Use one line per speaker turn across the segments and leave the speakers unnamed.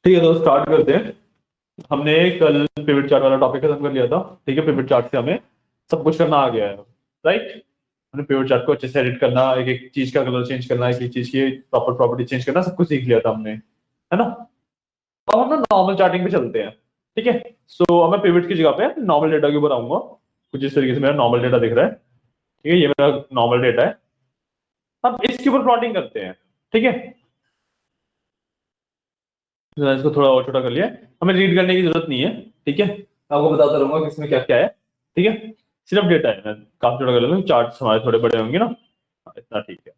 ठीक है, तो स्टार्ट करते हैं। हमने कल पिवट चार्ट वाला टॉपिक खत्म कर लिया था। ठीक है, पिवट चार्ट से हमें सब कुछ करना आ गया है। राइट, हमने पिवट चार्ट को अच्छे से एडिट करना, एक एक चीज का कलर चेंज करना, एक एक चीज की प्रॉपर प्रॉपर्टी चेंज करना, सब कुछ सीख लिया था हमने, है ना। अब हम ना नॉर्मल चार्टिंग पे चलते हैं। ठीक है, सो अब मैं पिवट की जगह पे नॉर्मल डेटा के ऊपर आऊंगा। कुछ इस तरीके से मेरा नॉर्मल डेटा दिख रहा है। ठीक है, ये मेरा नॉर्मल डेटा है। अब इसके ऊपर प्लॉटिंग करते हैं। ठीक है, जरा इसको थोड़ा और छोटा कर लिया। हमें रीड करने की जरूरत नहीं है। ठीक है, मैं आपको बताता रहूंगा कि इसमें क्या क्या है। ठीक है, सिर्फ डेटा है। मैं काफी छोटा कर लेता हूँ, चार्ट हमारे थोड़े बड़े होंगे ना। हाँ, इतना ठीक है।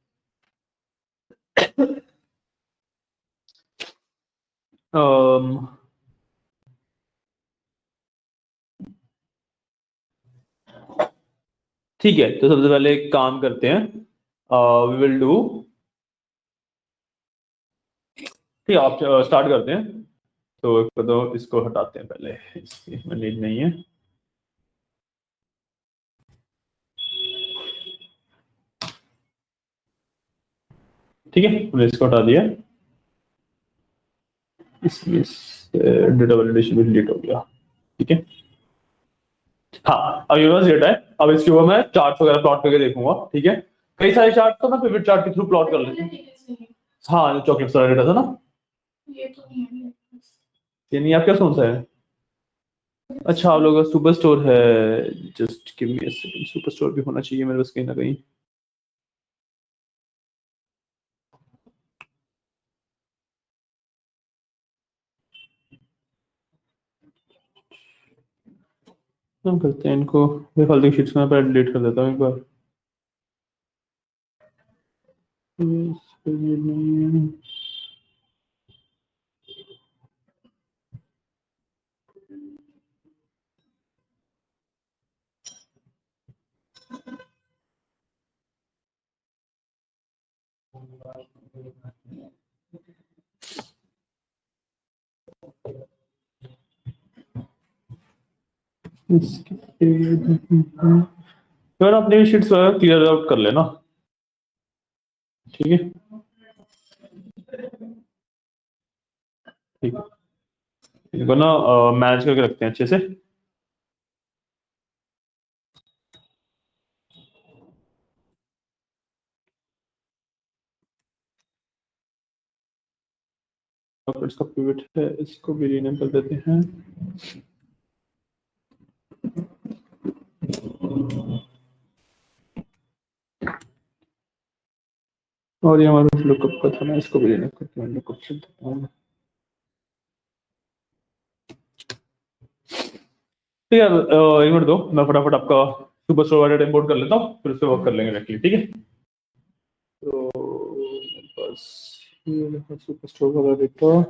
अम, ठीक है, तो सबसे पहले एक काम करते हैं। We will do. ठीक है, आप स्टार्ट करते हैं। तो इसको हटाते हैं पहले, इसमें नीड नहीं है। ठीक है, हमने इसको हटा दिया। इसमें डेटा वैलिडेशन भी डिलीट हो गया। ठीक है, हाँ, अब ये बस डेटा है। अब इसके ऊपर मैं चार्ट्स वगैरह प्लॉट करके देखूंगा। ठीक है, कई सारे चार्ट तो मैं पिवट चार्ट के थ्रू प्लॉट कर लेता हूँ। हाँ, जो चॉकलेट वाला डेटा था ना। ये नहीं, आप क्या सोच रहे हैं? अच्छा, आप लोगों का सुपर स्टोर है। Just give me a second, super store भी होना चाहिए मेरे पास कहीं ना कहीं। हम करते हैं इनको, ये फालतू शीट्स को मैं पहले डिलीट कर देता हूँ एक बार। इस पे नहीं है। तो ना अपनी शीट्स वगैरह क्लियर आउट कर लेना। ठीक है, ठीक है, इनको ना मैनेज करके रखते हैं अच्छे से। और इसका पिवट है, इसको भी रीनेम कर देते हैं। और ये हमारा लुकअप का था ना, इसको भी रीनेम करके मैं लुकअप चल देता हूँ। ठीक है, एक मिनट दो, मैं फटाफट आपका सुपर स्टोर वाला इंपोर्ट कर लेता हूँ, फिर उससे वर्क कर लेंगे डायरेक्टली। ठीक है, तो मेरे पास ये सुपर स्टोर वाला डेटा।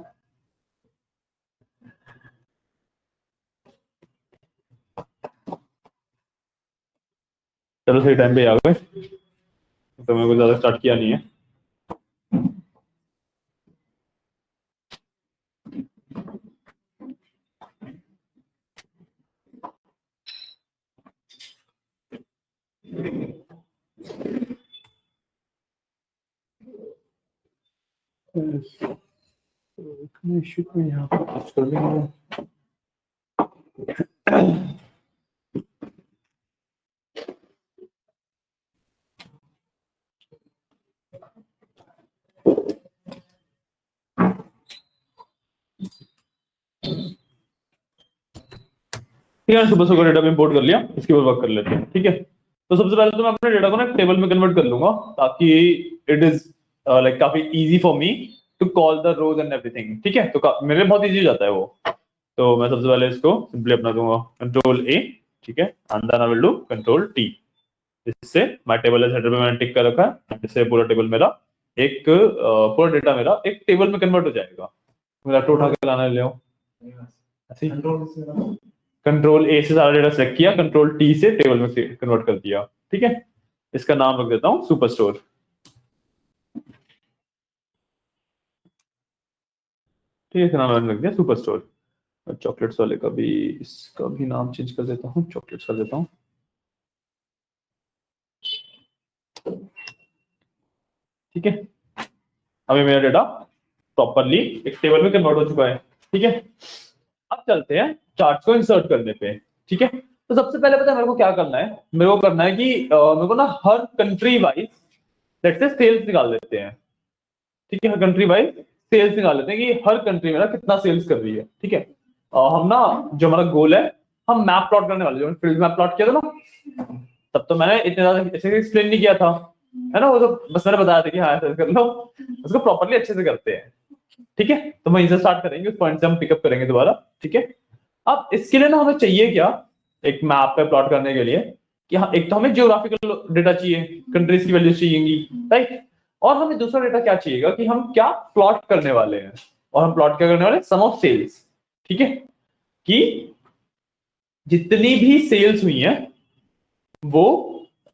चलो, सही टाइम पे आ गए। तो मेरे को ज्यादा स्टार्ट किया नहीं है। इश्यू को यहाँ पर टेस्ट कर लेंगे। ठीक है, सुबह सुबह डेटा में इंपोर्ट कर लिया, इसके ऊपर वर्क कर लेते हैं। ठीक है, तो सबसे पहले तो मैं अपने डेटा को ना टेबल में कन्वर्ट कर लूंगा, ताकि इट इज लाइक काफी easy for me to call the rows and everything. ठीक है, तो मेरे लिए बहुत इजी हो जाता है वो। तो मैं सबसे पहले इसको सिंपली अपना दूंगा कंट्रोल ए। ठीक है, and then I will do control T. इससे माय टेबल है सेंटर पे मैंने टिक कर रखा है, इससे पूरा टेबल मेरा एक पूरा डेटा मेरा एक टेबल में कन्वर्ट हो जाएगा। मेरा टू उठा के लाना ले आओ। कंट्रोल ए से सारा डेटा सेलेक्ट किया, कंट्रोल टी से टेबल में कन्वर्ट कर दिया। ठीक है, इसका नाम रख देता हूँ सुपर स्टोर। ठीक है, इसका नाम मैंने रख दिया सुपर स्टोर। और चॉकलेट्स वाले का भी, इसका भी नाम चेंज कर देता हूँ, चॉकलेट्स कर देता हूँ। ठीक है, अभी मेरा डेटा प्रॉपरली एक टेबल में कन्वर्ट हो चुका है। ठीक है, अब चलते हैं चार्ट को इंसर्ट करने पे। ठीक है, तो सबसे पहले पता है मेरे को क्या करना है, मेरे को करना है कि मेरे को ना हर country wise let's say sales निकाल लेते हैं। ठीक है, हर कंट्री वाइज सेल्स निकाल लेते हैं कि हर कंट्री में ना कितना सेल्स कर रही है। ठीक है, हम ना जो हमारा गोल है, हम मैप प्लॉट करने वाले, जो फील्ड मैप प्लॉट किया था ना, तब तो मैंने इतने ज्यादा ऐसे एक्सप्लेन नहीं किया था, है ना, वो तो बस मैंने बताया था कि हाँ ऐसे कर लो, उसको प्रॉपर्ली अच्छे से करते हैं। ठीक है, तो वहीं से स्टार्ट करेंगे, उस पॉइंट से हम पिकअप करेंगे दोबारा। ठीक है, अब इसके लिए ना हमें चाहिए क्या, एक मैप पे प्लॉट करने के लिए कि हाँ, एक तो हमें जियोग्राफिकल डेटा चाहिए, कंट्रीज की वैल्यूज चाहिएंगी, राइट, और हमें दूसरा डेटा क्या चाहिएगा कि हम क्या प्लॉट करने वाले हैं, और हम प्लॉट क्या करने वाले हैं, सम ऑफ सेल्स। ठीक है, कि जितनी भी सेल्स हुई है वो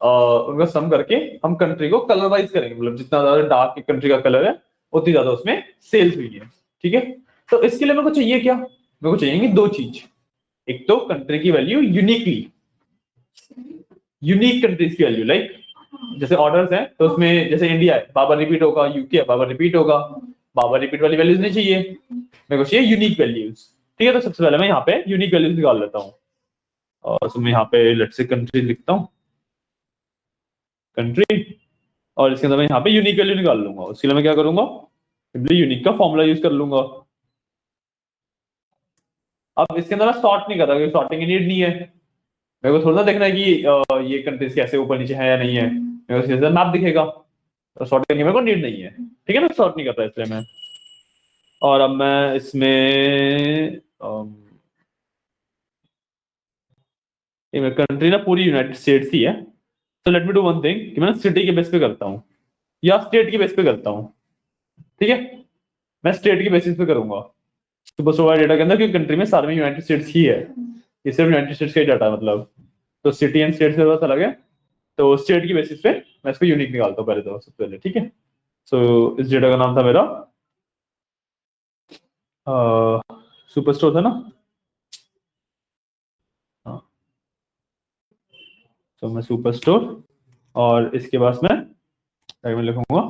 उनका सम करके हम कंट्री को कलर वाइज करेंगे, मतलब जितना ज्यादा डार्क कंट्री का कलर है उतनी ज्यादा उसमें सेल्स हुई है। ठीक है, तो इसके लिए मेरे को चाहिए क्या, मेरे को चाहिए दो चीज, एक तो कंट्री की वैल्यू यूनिकली, यूनिक कंट्रीज की वैल्यू, लाइक जैसे ऑर्डर्स हैं तो उसमें जैसे इंडिया है बार बार रिपीट होगा, यूके है बार बार रिपीट होगा, बार बार रिपीट वाली वैल्यूज नहीं चाहिए, मेरे को चाहिए यूनिक वैल्यूज। ठीक है, तो सबसे पहले मैं यहाँ पे यूनिक वैल्यूज निकाल लेता हूँ, और उसमें यहाँ पे लेट्स से कंट्री लिखता हूँ, कंट्री, और इसके अंदर मैं यहाँ पे यूनिक वैल्यू निकाल लूंगा। उसके लिए मैं क्या करूंगा, सिंपली यूनिक का फॉर्मूला यूज कर लूंगा। अब इसके अंदर मैं सॉर्ट नहीं कर रहा क्योंकि सॉर्टिंग की नीड नहीं है, मेरे को थोड़ा सा देखना है कि ये कंट्रीज कैसे ऊपर नीचे है या नहीं है, मेरे को सीधा मैप दिखेगा, तो सॉर्ट करने की मेरे को नीड नहीं है। ठीक है ना, सॉर्ट नहीं कर रहा इसलिए मैं, और अब मैं इसमें ये कंट्री ना पूरी यूनाइटेड स्टेट्स ही है, तो let me do one thing कि मैं सिटी के बेस पे करता हूँ या स्टेट के बेस पे करता हूँ। ठीक है, मैं स्टेट के बेसिस पे करूंगा सुपर स्टोर डेटा के अंदर, क्योंकि कंट्री में सारे में यूनाइटेड स्टेट्स ही है, ये सिर्फ यूनाइटेड स्टेट्स का ही डाटा है मतलब, तो सिटी एंड स्टेट से थोड़ा अलग है, तो स्टेट की बेसिस पे मैं इसको यूनिक निकालता हूँ पहले, तो सबसे पहले। ठीक है, सो इस डेटा का नाम था मेरा सुपर स्टोर था ना, हाँ, तो मैं सुपर स्टोर, और इसके पास मैं लिखूंगा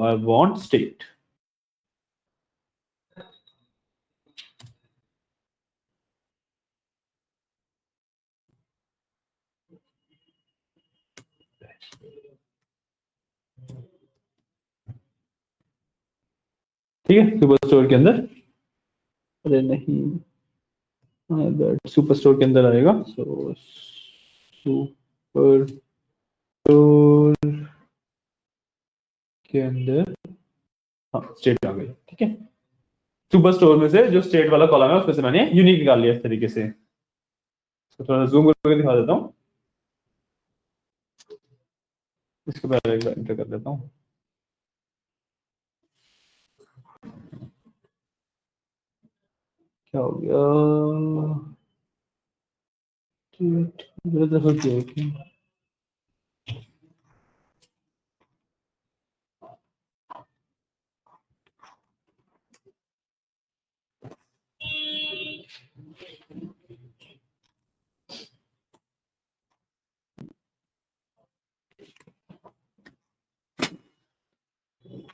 आई वांट स्टेट। ठीक है, सुपर स्टोर के अंदर, अरे नहीं, सुपर स्टोर के अंदर आएगा, सो सुपर स्टोर के अंदर, हाँ स्टेट आ गई। ठीक है, सुपर स्टोर में से जो स्टेट वाला कॉलम है उसमें से मैंने यूनिक निकाल लिया इस तरीके से, तो थोड़ा जूम करके दिखा देता हूँ, इसको पहले एक बार एंटर कर देता हूँ। क्या हो गया, गलत दफा किया क्या?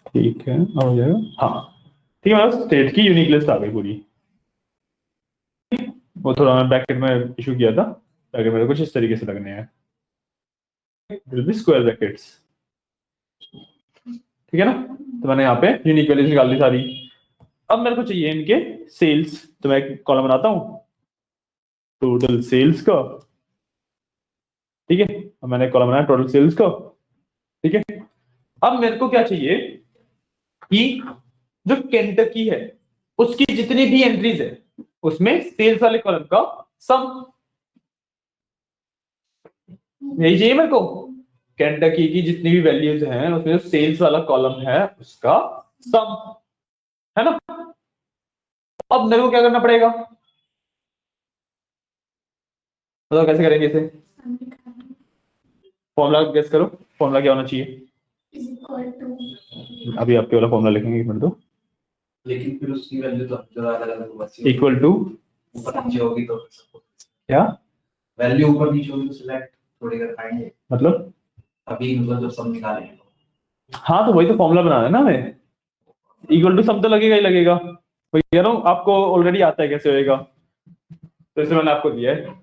ठीक है, अब हो जाएगा, हाँ ठीक है, मतलब स्टेट की यूनिक लिस्ट आ गई पूरी। वो थोड़ा मैं ब्रैकेट में इशू किया था ताकि मेरे कुछ इस तरीके से लगने हैं, स्क्वायर ब्रैकेट्स। ठीक है ना, तो मैंने यहाँ पे यूनिक वैल्यूज निकाल ली सारी। अब मेरे को चाहिए इनके सेल्स, तो मैं एक कॉलम बनाता हूँ टोटल सेल्स का। ठीक है, अब मैंने कॉलम बनाया टोटल सेल्स का। ठीक है, अब मेरे को क्या चाहिए कि जो केंटकी है उसकी जितनी भी एंट्रीज है उसमें सेल्स वाले कॉलम का सम, यही चाहिए मेरे को, केंटकी की जितनी भी वैल्यूज हैं उसमें जो सेल्स वाला कॉलम है उसका सम, है ना। अब मेरे को क्या करना पड़ेगा, बताओ कैसे करेंगे इसे, फॉर्मूला गेस करो, फॉर्मूला क्या होना चाहिए, अभी आपके वाला फॉर्मूला लिखेंगे, एक मिनट दो,
लेकिन फिर उसकी वैल्यू तो अलग अलग होगा,
इक्वल टू
ऊपर नीचे होगी तो
क्या,
वैल्यू ऊपर नीचे होगी तो सिलेक्ट थोड़ी कर पाएंगे,
मतलब
अभी मतलब जब सब निकालेंगे।
हाँ तो वही तो फॉर्मूला बनाना है ना हमें, इक्वल टू सम तो लगेगा ही लगेगा, तो कह रहा हूँ आपको ऑलरेडी आता है कैसे होएगा, तो इसलिए मैंने आपको दिया है।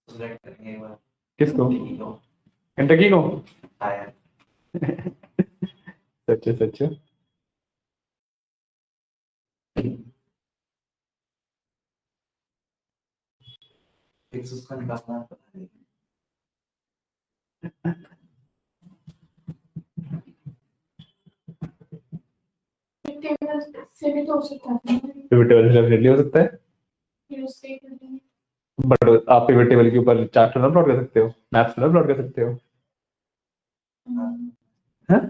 select करेंगे एक बार
किसको?
ठीक हो
केंटकी को?
आया
सच्चे सच्चे।
फिक्स उसका निकालना पता नहीं
टेबल से भी तो हो सकता है।
पिवट टेबल से डेफिनेटली हो सकता है,
फिर उससे कर देंगे।
बट आप पिवट टेबल के ऊपर चार्ट ना प्लॉट कर सकते हो, मैप्स ना प्लॉट कर सकते हो। हैं?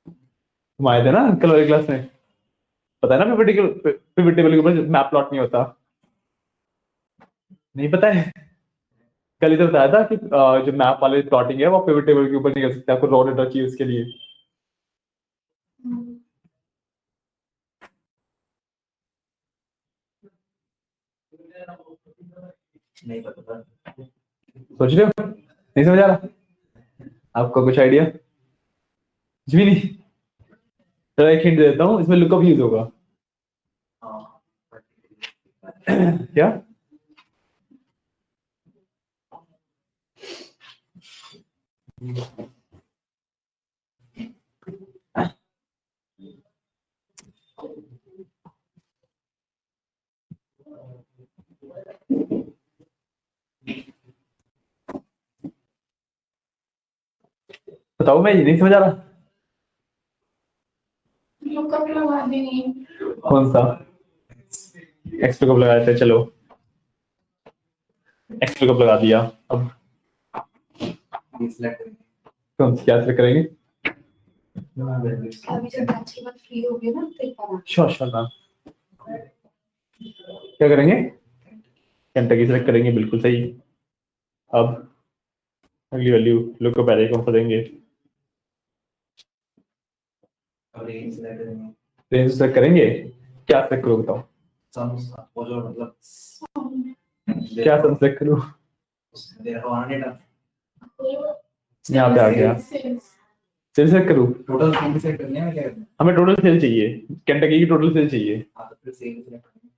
तुम आए थे ना कल वाली क्लास में, पता है ना पिवट टेबल के ऊपर मैप प्लॉट नहीं होता, नहीं पता है? कल इधर बताया था कि जो मैप वाले प्लॉटिंग है वो पिवट टेबल के ऊपर नहीं कर सकते, आपको रॉ डेटा चाहिए उसके लिए।
नहीं पता
सोच रहे हो नहीं समझ आ रहा आपको कुछ आइडिया? कुछ भी नहीं? तो एक हिंट देता हूँ, इसमें लुकअप यूज होगा।
हाँ
क्या? बताओ, मैं ये नहीं समझ आ रहा।
लुकअप लगा देंगे।
कौन सा? एक्स लुकअप लगाया था, चलो एक्स लुकअप लगा दिया। अब
ये select करेंगे
कौन सी क्या select करेंगे?
अभी जब बैच के बाद फ्री हो गए ना तो एक बार
श्योर श्योर मैम। क्या करेंगे? केंटकी सेलेक्ट करेंगे, बिल्कुल सही। अब अगली वैल्यू लुकअप एरे कौन सा देंगे?
अब range select करेंगे
रेंज सेलेक्ट करेंगे, क्या सेलेक्ट करो बताओ?
sums वो जो मतलब
क्या सम सेलेक्ट करूं?
उसमें दे रहा है डेटा
यहाँ पे आ गया,
सेल्स
सेल सेलेक्ट करूं?
टोटल सेल select करने में क्या करना है
हमें टोटल सेल चाहिए, केंटकी की टोटल सेल चाहिए,
हाँ तो फिर सेल select करेंगे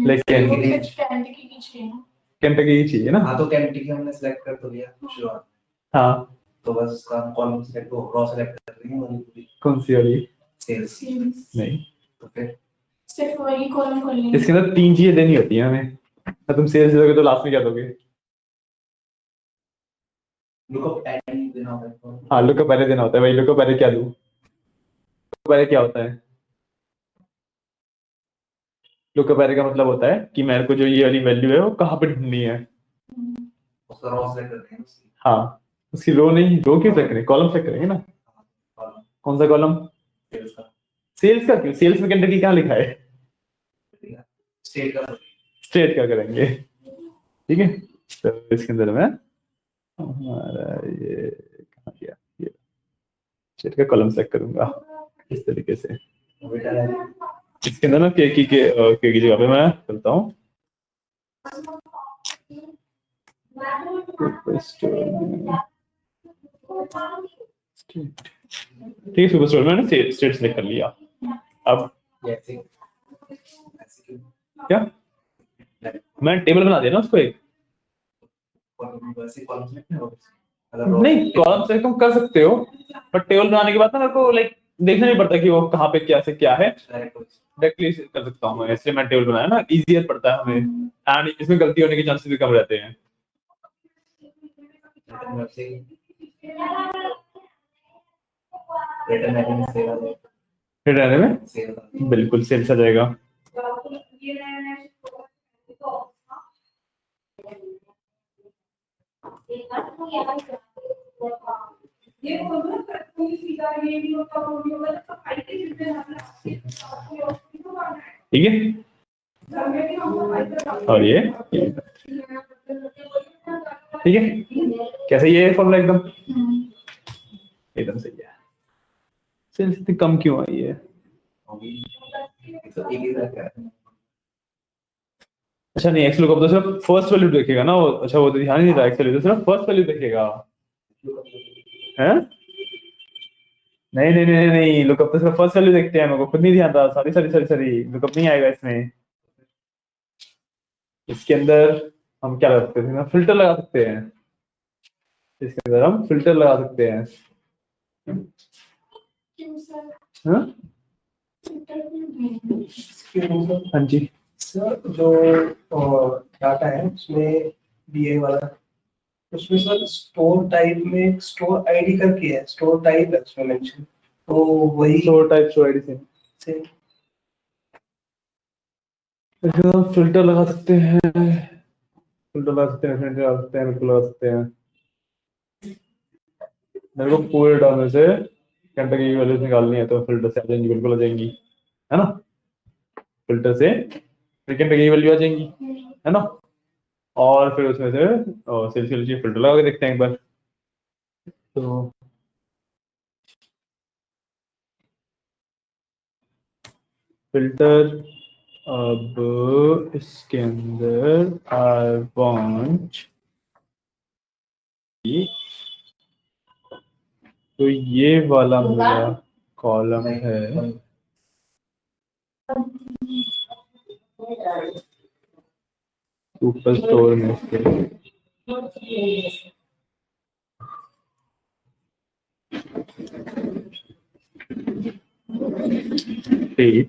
लेकिन
वो कुछ कैंडिडेट की चाहिए ना।
केंटकी की चाहिए ना?
हाँ तो कैंडिडेट हमने select कर तो लिया शुरुआत
हाँ,
तो बस उसका कॉलम select को रॉ select कर देंगे वाली पूरी
कौन सी वाली?
सेल्स
सेल्स
नहीं,
तो फिर
सिर्फ वही कॉलम कर लेंगे।
इसके अंदर 3 चीजें देनी होती है हमें, तो तुम सेल्स दोगे तो लास्ट में क्या दोगे?
लुकअप एंड देना होता है
हाँ, लुकअप एरे देना होता है, वही लुकअप एरे क्या दूं? लुकअप एरे क्या होता है? लुकअप एरे का मतलब होता है कि मेरे को जो ये वाली वैल्यू है वो कहाँ पे ढूंढनी है।
उसका रॉ select करते हैं
हाँ, उसकी रो नहीं, रो क्यों सेलेक्ट करेंगे, कॉलम सेलेक्ट करेंगे ना।
कॉलम
कौन सा कॉलम?
सेल्स का
सेल्स का क्यों? सेल्स में केंटकी क्या लिखा है?
स्टेट का
स्ट्रेट का करेंगे, ठीक है। तो इसके अंदर मैं हमारा ये कहाँ गया, ये स्ट्रेट का कॉलम सेलेक्ट करूंगा इस तरीके से।
बेटा है
इसके अंदर ना के की जगह पे मैं करता हूँ ठीक है, सुपर स्टोर में मैंने स्टेट सेलेक्ट कर लिया। अब
ऐसे ऐसे क्यों
क्या, मैं टेबल बना दिया ना उसको एक।
कॉलम वैसे कॉलम select नहीं होगा अगर raw
नहीं, कॉलम सेलेक्ट तुम कर सकते हो, बट टेबल बनाने के बाद ना मेरे को लाइक देखना नहीं पड़ता कि वो कहाँ पे क्या से क्या है,
direct हो
डायरेक्टली कर सकता हूँ मैं, इसलिए मैं टेबल बनाया ना, इजियर पड़ता है हमें, एंड इसमें गलती होने के चांसेस भी कम रहते हैं।
रिटर्न वैसे रिटर्न एलिमेंट सेव आ
फिर रहने में
सेव
बिल्कुल सेल्स आ जाएगा। ठीक है, और ये ठीक है, कैसे ये फॉर्मूला एकदम एकदम सही है। सेल्स इतनी कम क्यों आई है?
होगी तो एक ही तरह का
अच्छा नहीं, एक्स लुकअप तो सिर्फ फर्स्ट वैल्यू देखेगा ना वो, अच्छा वो तो ध्यान ही नहीं रहा, एक्स वैल्यू तो सिर्फ फर्स्ट वैल्यू देखेगा, हैं? नहीं नहीं नहीं नहीं, लुकअप तो सिर्फ फर्स्ट वैल्यू देखते हैं, मेरे को खुद नहीं ध्यान था। Sorry sorry sorry sorry, lookup नहीं आएगा इसमें। इसके अंदर हम क्या लगा सकते हैं, फिल्टर लगा सकते हैं। इसके अंदर हम फिल्टर लगा सकते हैं।
क्यों सर?
हाँ
फिल्टर क्यों नहीं?
हाँ जी।
सर जो डाटा है उसमें बीए वाला, उसमें सर स्टोर टाइप में स्टोर आईडी करके है, स्टोर टाइप है उसमें मेंशन, तो वही
शो टाइप शो आईडी से
से
इसके अंदर फिल्टर लगा सकते हैं। फिल्टर लगा सकते हैं, फिल्टर लगा सकते हैं, बिल्कुल लगा सकते हैं। मेरे को पूरे डाटा में से घंटे की वैल्यूज निकालनी है, तो फिल्टर से आ जाएंगी, बिल्कुल आ जाएंगी, है ना। फिल्टर से घंटे की वैल्यू आ जाएंगी, है ना। और फिर उसमें से सेल्स की फिल्टर लगा के देखते हैं एक बार। तो फिल्टर, अब इसके अंदर आई वांट, तो ये वाला मेरा कॉलम है। सुपर स्टोर में से डेट,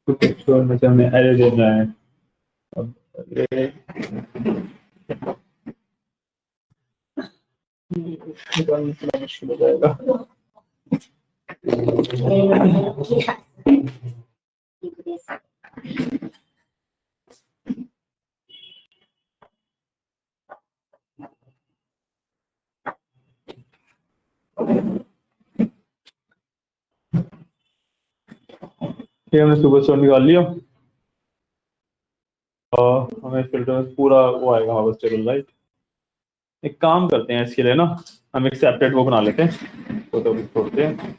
सुपर स्टोर में से हमें एरे देना है। अब एरे निकालना थोड़ा मुश्किल हो जाएगा। ये हमने सुपर स्टोर निकाल लिया। हमें फिल्टर में पूरा वो आएगा हमारे पास टेबल, राइट। एक काम करते हैं इसके लिए ना, हम एक सेपरेट वो बना लेते हैं, तो छोड़ते हैं।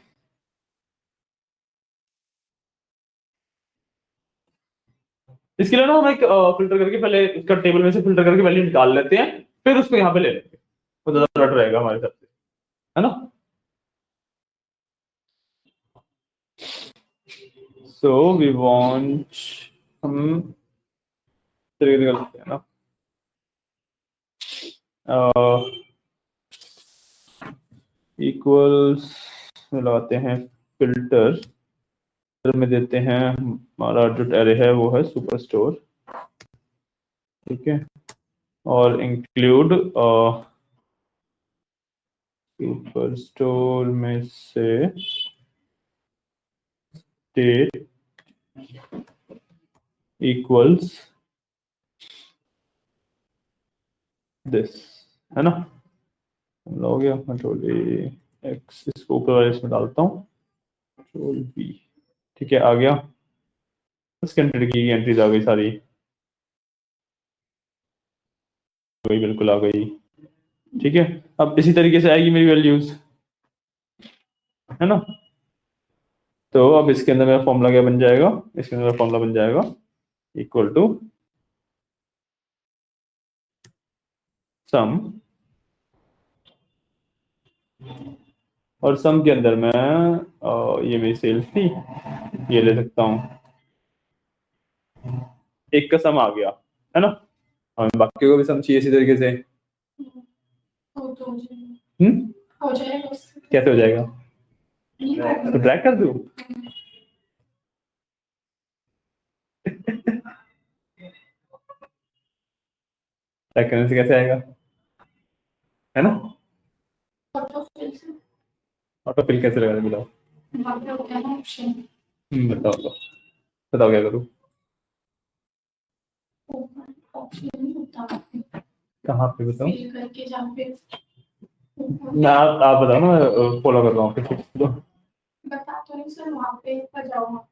इसके लिए ना हम एक फिल्टर करके पहले इसका टेबल में से फिल्टर करके वैल्यू निकाल लेते हैं, फिर उसको यहाँ पे ले लेंगे, वो ज्यादा बेटर रहेगा हमारे हिसाब से, है ना। सो वी वांट, हम तरीके कर सकते हैं ना, इक्वल्स में लगाते हैं फिल्टर, फिर में देते हैं हमारा जो एरे है वो है सुपर स्टोर, ठीक है। और इंक्लूड सुपर स्टोर में से डेट इक्वल्स दिस, है ना। हो गया। कंट्रोल ए एक्स, इसको ऊपर वाले इसमें डालता हूँ, कंट्रोल बी, ठीक है, आ गया। इसके अंदर की एंट्रीज आ गई सारी, वही बिल्कुल आ गई, ठीक है। अब इसी तरीके से आएगी मेरी वैल्यूज, है ना। तो अब इसके अंदर मेरा फॉर्मूला क्या बन जाएगा, इसके अंदर फॉर्मूला बन जाएगा इक्वल टू सम, और सम के अंदर मैं ये मेरी सेल्स थी, ये ले सकता हूँ, एक का सम आ गया, है ना। हमें बाकी को भी सम चाहिए इसी तरीके से। हम्म,
हो जाएगा उससे।
कैसे हो जाएगा, तो ड्रैग कर दूँ। ड्रैग करने से कैसे आएगा, है ना। ऑटो फिल कैसे लगा बताओ। बताओ बताओ बताओ क्या करूँ, कहाँ पे बताओ। ना आप बताओ ना, मैं फॉलो कर रहा हूँ फिर तो।
बता तो नहीं सर, वहाँ पे ऊपर जाओ,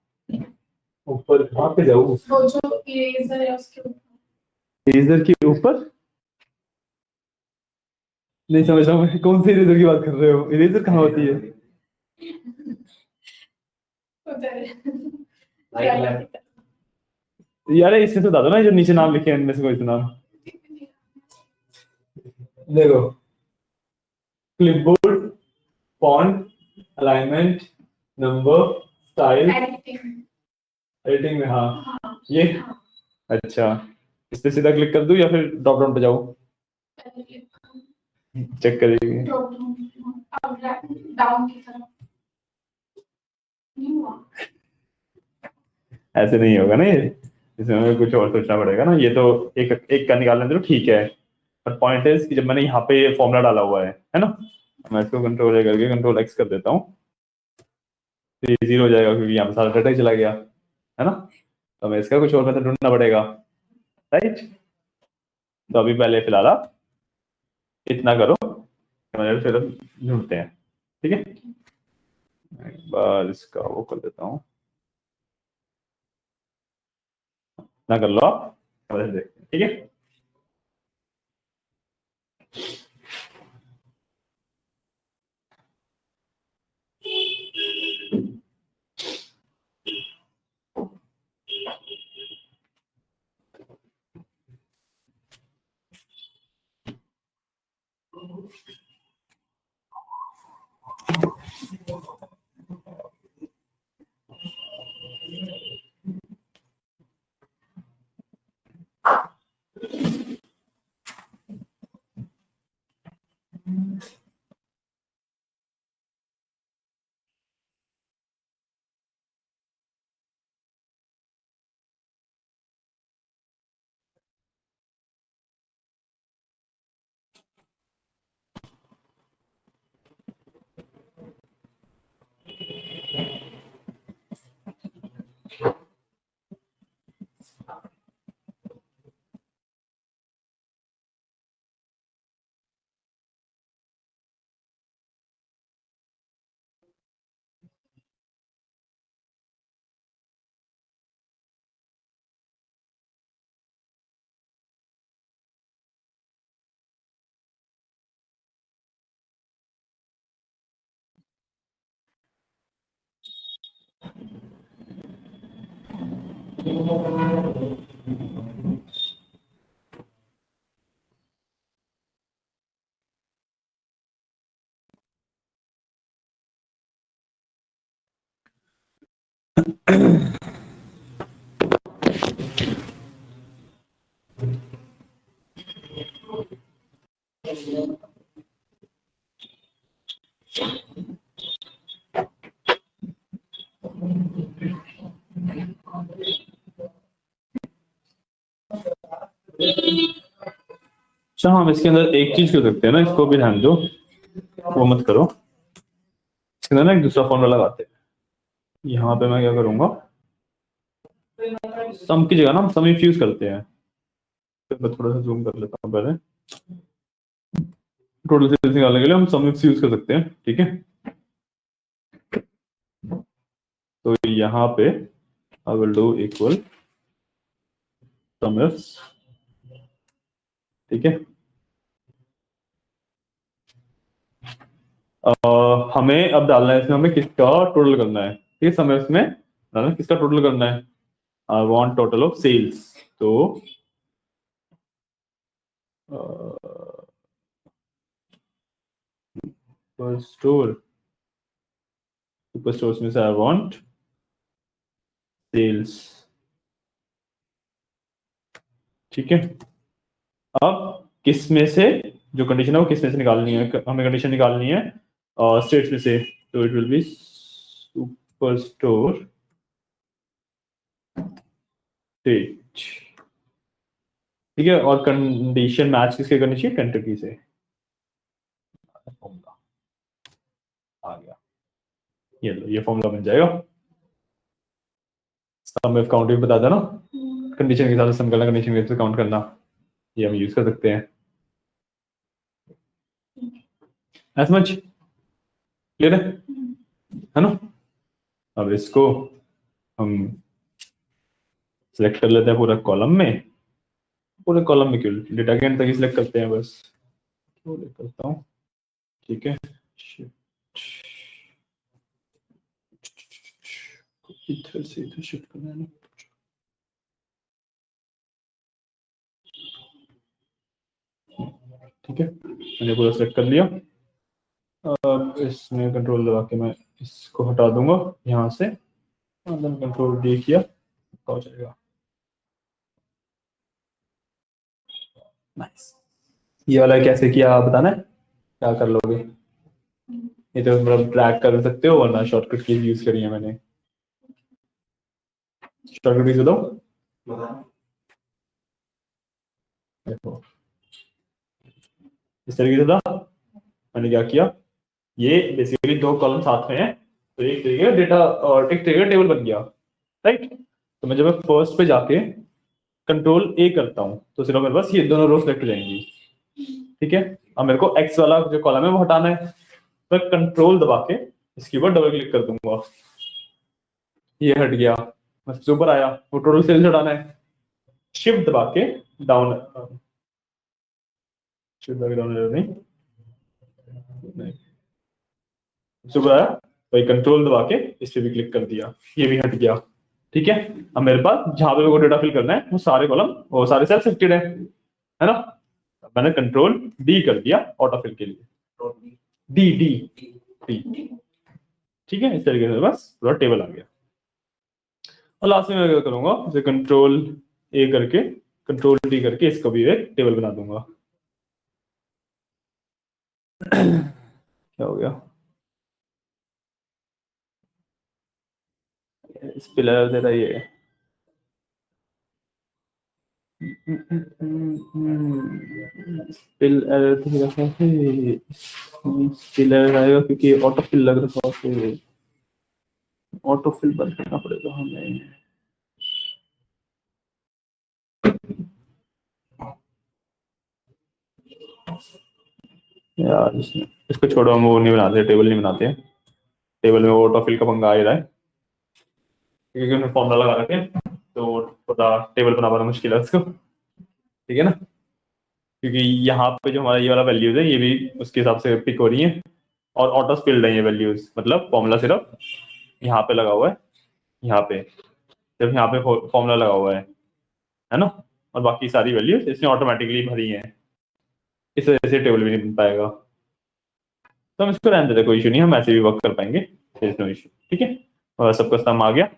ऊपर कहाँ पे जाऊँ,
वो जो इरेजर है उसके ऊपर।
इरेजर के ऊपर, नहीं समझ रहा हूँ मैं, कौन से इरेजर की बात कर रहे हो, इरेजर कहाँ होती है।
उधर
Right left.
यार इसमें तो बता दो ना, जो नीचे नाम लिखे हैं इनमें से कोई तो नाम देखो। Clipboard, font, alignment, number, style, editing में, हाँ ये। अच्छा, इस पे सीधा क्लिक कर दूं या फिर ड्रॉप डाउन पे जाऊं? चेक करिए।
डाउन की तरफ नहीं हुआ।
ऐसे नहीं होगा ना ये, इसमें हमें कुछ और सोचना पड़ेगा ना। ये तो एक एक का निकालना तो ठीक है, पर पॉइंट है कि जब मैंने यहाँ पे ये फॉर्मूला डाला हुआ है ना, मैं इसको कंट्रोल ए करके कंट्रोल एक्स कर देता हूँ, तो ये जीरो हो जाएगा क्योंकि यहाँ पे सारा डाटा ही चला गया है ना। तो हमें इसका कुछ और मेथड ढूंढना पड़ेगा, राइट। तो अभी पहले फिलहाल आप इतना करो, फिर हम ढूंढते हैं, ठीक है। एक बार इसका वो कर देता हूँ, इतना कर लो आप, समझ देखते हैं, ठीक है। अच्छा, हम इसके अंदर एक चीज कर सकते हैं ना, इसको भी ध्यान दो, वो मत करो। इसके अंदर ना एक दूसरा फॉर्मूला लगाते हैं। यहाँ पे मैं क्या करूंगा, सम की जगह ना हम सम इफ यूज करते हैं। तो मैं थोड़ा सा जूम कर लेता हूँ पहले। टोटल सीरीज निकालने के लिए हम सम इफ यूज कर सकते हैं, ठीक है। तो यहाँ पे आई will do equal some if, ठीक है। हमें अब डालना है इसमें, हमें किसका टोटल करना है, ठीक है। समय इसमें डालना है, किसका टोटल करना है। I want total of sales. तो सुपर स्टोर, सुपर स्टोर में से आई वांट सेल्स, ठीक है। अब किस में से, जो कंडीशन है वो किस में से निकालनी है, हमें कंडीशन निकालनी है स्टेट्स में से। तो it will be super store state, ठीक है। और कंडीशन मैच किसके करनी चाहिए, कंट्री से। फॉर्मूला आ गया, ये लो, ये फॉर्मूला बन जाएगा। सम इफ काउंट भी बता देना, कंडीशन के हिसाब से सम करना, कंडीशन के हिसाब से काउंट करना, ये हम यूज कर सकते हैं। एज मच क्लियर है ना। अब इसको हम सिलेक्ट कर लेते हैं पूरा कॉलम में, पूरे कॉलम में क्यों, डेटा के एंड तक ही सिलेक्ट करते हैं बस। तो करता हूँ, ठीक है। इधर से इधर शिफ्ट करना है ना। मैंने पूरा सेलेक्ट कर लिया। अब इसमें कंट्रोल दबा के मैं इसको हटा दूंगा यहाँ से, कंट्रोल डी किया तो हो जाएगा। नाइस। ये वाला कैसे किया आप बताना है, क्या कर लोगे? ये तो मतलब ड्रैग कर सकते हो, वरना शॉर्टकट कीज यूज करी है मैंने। शॉर्टकट कीज बताओ। देखो इस तरीके से था, मैंने क्या किया, ये बेसिकली दो कॉलम साथ में है, तो एक तरीके का डेटा और एक तरीके का टेबल बन गया, राइट। तो मैं जब मैं फर्स्ट पे जाके कंट्रोल ए करता हूँ तो सिर्फ मेरे पास ये दोनों रो सेलेक्ट हो जाएंगी, ठीक है। अब मेरे को एक्स वाला जो कॉलम है वो हटाना है, तो मैं कंट्रोल दबा के इसके ऊपर डबल क्लिक कर दूंगा, ये हट गया। मैं सबसे ऊपर आया, वो टोटल सेल्स हटाना है, शिफ्ट दबा के डाउन, शिफ्ट दबा के डाउन नहीं, सुबह आया, वही कंट्रोल दबा के इस पे भी क्लिक कर दिया, ये भी हट गया, ठीक है। अब मेरे पास जहां पे मेरे को डेटा फिल करना है वो सारे कॉलम, वो सारे सेल सिलेक्टेड है ना। अब मैंने कंट्रोल डी कर दिया ऑटो फिल के लिए, डी डी डी, ठीक है। इस तरीके से बस पूरा टेबल आ गया। और लास्ट में मैं क्या करूंगा, जैसे कंट्रोल ए करके कंट्रोल डी करके इसको भी एक टेबल बना दूंगा। क्या हो गया, स्पिलर दे रहा ये, स्पिल एरर तो रखा है, स्पिल एरर आएगा क्योंकि ऑटो फिल लग रहा है, ऑटो फिल बंद करना पड़ेगा हमें। यार इसको छोड़ो, हम वो नहीं बनाते, टेबल नहीं बनाते, टेबल में वो ऑटो फिल का पंगा आ ही रहा है, क्योंकि उन्हें फॉर्मूला लगा रखे हैं, तो थोड़ा टेबल बना पाना मुश्किल है उसको, ठीक है ना। क्योंकि यहाँ पे जो हमारा ये वाला वैल्यूज है ये भी उसके हिसाब से पिक हो रही है, और ऑटो स्पिल्ड है ये वैल्यूज, मतलब फॉर्मूला सिर्फ यहाँ पे लगा हुआ है, यहाँ पे सिर्फ यहाँ पे फॉर्मूला लगा हुआ है ना, और बाकी सारी वैल्यूज इसने ऑटोमेटिकली भरी हैं, इस वजह से टेबल भी नहीं बन पाएगा। तो हम इसको रहने देते, कोई इशू नहीं, हम ऐसे भी वर्क कर पाएंगे, नो इशू, ठीक है। और सबका काम आ गया,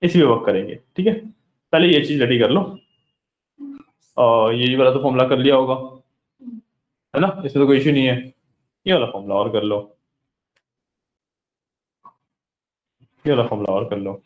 इसी पे वर्क करेंगे, ठीक है। पहले ये चीज रेडी कर लो, और ये वाला तो फॉर्मूला कर लिया होगा, है ना, इसमें तो कोई इशू नहीं है। ये वाला फॉर्मूला और कर लो, ये वाला फॉर्मूला और कर लो।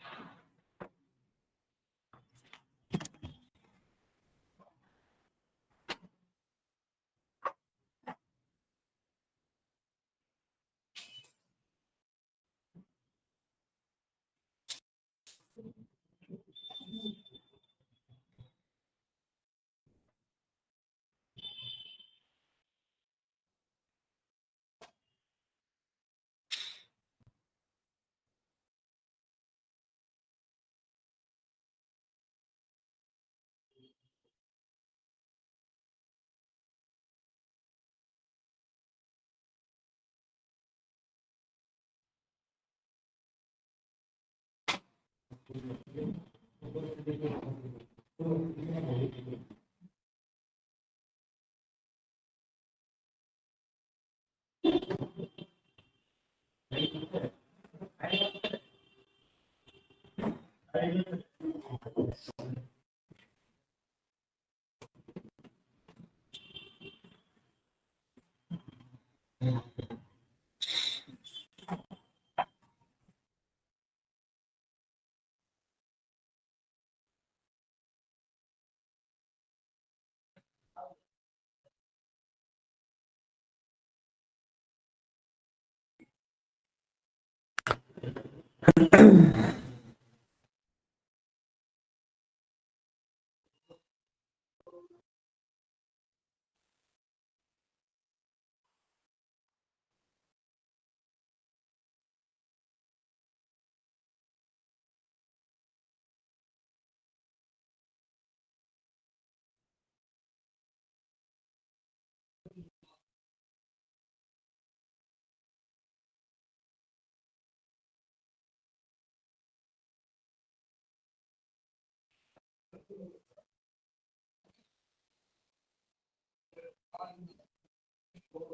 किया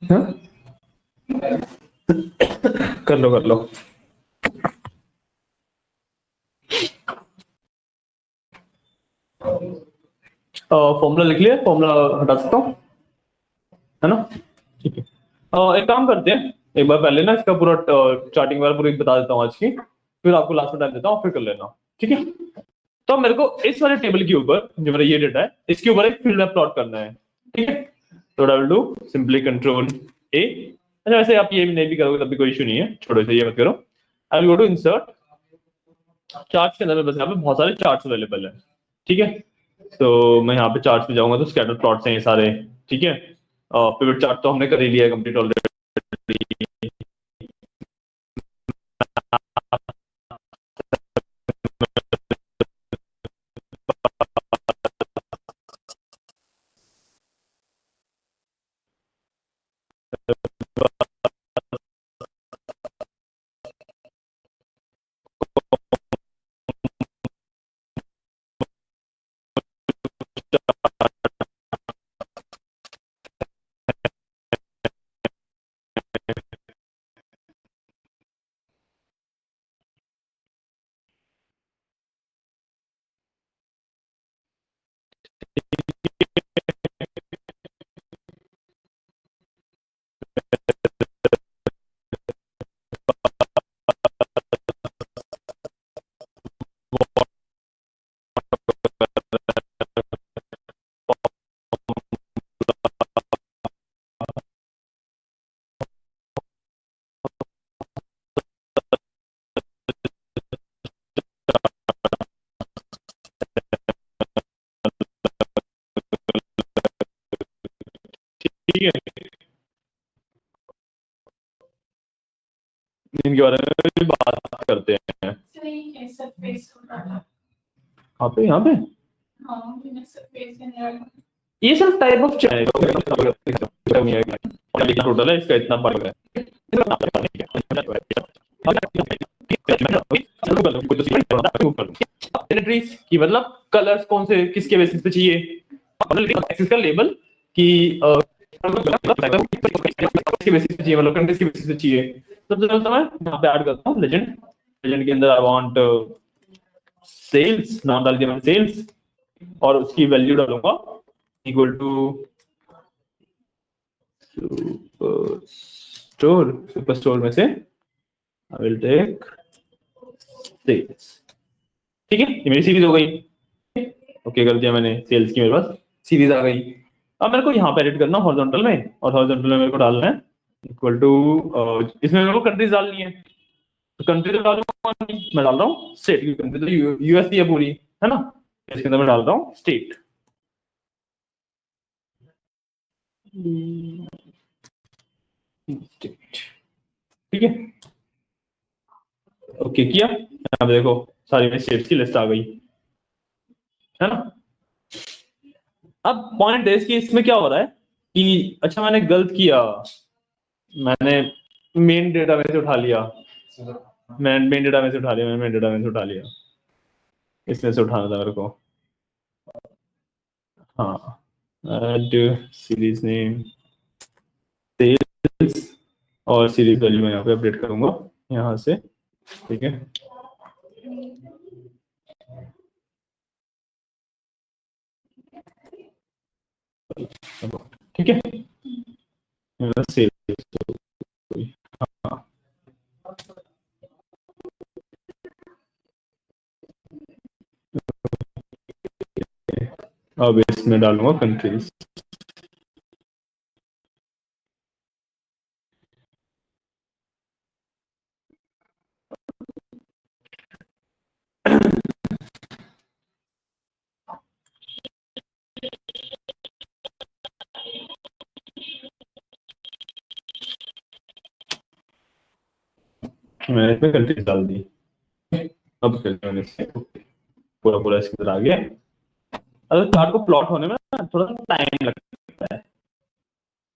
हाँ? कर लो कर लो। फॉर्मूला लिख लिया, फॉर्मूला हटा सकता हूँ, है ना? ठीक है। एक काम करते हैं, एक बार पहले ना इसका पूरा चार्टिंग वाला पूरी बता देता हूँ आज की, फिर आपको लास्ट में टाइम देता हूँ, फिर कर लेना, ठीक है? तो मेरे को इस वाले टेबल के ऊपर जो मेरा ये डेटा है, इसके ऊपर एक फील्ड मैप प्लॉट करना है, ठीक है? तो आई विल डू सिंपली कंट्रोल ए। अच्छा वैसे आप ये नहीं भी करोगे तब भी कोई इशू नहीं है, छोड़ो इसे, ये मत करो। I will go to insert charts के अंदर में, बस यहाँ पे बहुत सारे चार्ट्स अवेलेबल है, ठीक है? तो मैं यहाँ पे चार्ट्स पे जाऊंगा तो स्कैटर प्लॉट्स हैं ये सारे, ठीक है? पिवट चार्ट तो हमने कर ही लिया है कंप्लीट ऑलरेडी। ठीक है, इनके बारे में भी बात करते हैं।
सही है, सरफेस को डाला।
यहाँ पे
हाँ, मैंने सरफेस के अंदर
ये सब टाइप ऑफ टोटल है इसका इतना फर्क है। कि मतलब कलर्स कौन से किसके बेसिस पे चाहिए, एक्सिस का लेबल कि किसके बेसिस पे चाहिए, मतलब कंट्रीज के बेसिस पे चाहिए। सबसे पहले तो मैं यहाँ पे ऐड करता हूँ लेजेंड। लेजेंड के अंदर आई वांट सेल्स, नाम डाल दिया मैंने सेल्स, और उसकी वैल्यू डालूंगा इक्वल टू सुपर स्टोर में से आई विल टेक सेल्स, ठीक है? ये मेरी सीरीज हो गई, ओके कर दिया मैंने सेल्स की, मेरे पास सीरीज आ गई। अब मेरे को यहाँ पे एडिट करना हॉरिजॉन्टल में, और हॉरिजॉन्टल में मेरे को डालना है इक्वल टू, इसमें मेरे को कंट्रीज डालनी है, तो कंट्री तो डालूंगा नहीं, मैं डाल रहा हूँ स्टेट की कंट्री, तो यूएस है पूरी, है ना? इसके अंदर मैं डाल रहा हूँ स्टेट। ठीक है, ओके किया। यहाँ पे देखो सारी स्टेट्स की लिस्ट आ गई, है ना? अब पॉइंट है कि इसमें क्या हो रहा है कि अच्छा मैंने गलत किया, मैंने मेन डेटा में से उठा लिया, मैंने मेन डेटा में से उठा लिया, मैंने मेन डेटा में से उठा लिया, इसमें से उठाना था मेरे को। हाँ, ऐड सीरीज नेम सेल्स, और सीरीज वैल्यू मैं यहाँ पे अपडेट करूंगा यहाँ से, ठीक है? ठीक है, सेल्स, हाँ, अब इसमें डालूंगा कंट्रीज। मैंने इसमें कंट्रीज डाल दी, अब फिर मैंने इसे पूरा पूरा इसके अंदर आ गया। अगर चार्ट को प्लॉट होने में ना थोड़ा टाइम लगता है,